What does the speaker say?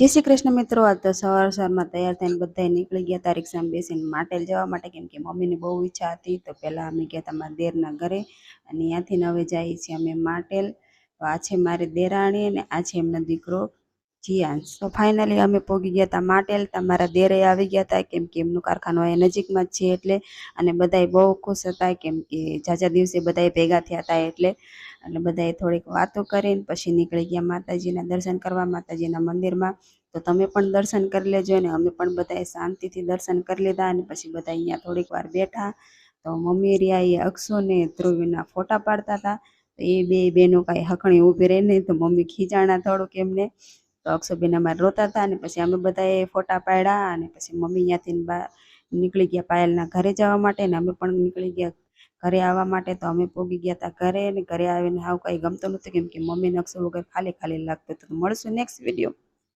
જય શ્રી કૃષ્ણ મિત્રો। આજ તો સવારમાં તૈયાર થઈને બધા નીકળી ગયા હતા રિક્ષામાં બેસીને માટેલ જવા માટે, કેમ કે મમ્મીની બહુ ઈચ્છા હતી। તો પહેલાં અમે ગયા હતા મારા દેરના ઘરે અને ત્યાંથી હવે જઈએ છીએ અમે માટેલ। તો આ છે મારી દેરાણી અને આ છે એમનો દીકરો જીયાંશ। તો ફાઇનલી અમે પહોંચી ગયા હતા માટેલ। તમારા દેરે આવી ગયા હતા, કેમ કે એમનું કારખાનું અહીંયા નજીકમાં જ છે એટલે। અને બધાય બહુ ખુશ હતા, કેમ કે ઝાઝા દિવસે બધાય ભેગા થયા હતા એટલે બધાએ થોડીક વાતો કરીને પછી નીકળી ગયા માતાજીના દર્શન કરવા, માતાજીના મંદિરમાં। તો તમે પણ દર્શન કરી લેજો અને અમે પણ બધાએ શાંતિથી દર્શન કરી લીધા અને પછી બધા અહીંયા થોડીક વાર બેઠા। તો મમ્મી રહ્યા એ અક્ષુ ને ધ્રુવીના ફોટા પાડતા હતા। તો એ બે બહેનો કાંઈ હકણી ઊભી રહી નહીં, તો મમ્મી ખીજાણા થોડુંક એમને। તો અક્ષુબેન અમારે રોતા હતા અને પછી અમે બધાએ ફોટા પાડ્યા અને પછી મમ્મી ત્યાંથી નીકળી ગયા પાયલના ઘરે જવા માટે ને અમે પણ નીકળી ગયા ઘરે આવવા માટે। તો અમે પહોંચી ગયા હતા ઘરે, અને ઘરે આવીને હાવ કાંઈ ગમતું નહોતું, કેમ કે મમ્મીને અક્ષુ વગર ખાલી ખાલી લાગતું હતું। તો મળશું નેક્સ્ટ વિડીયો।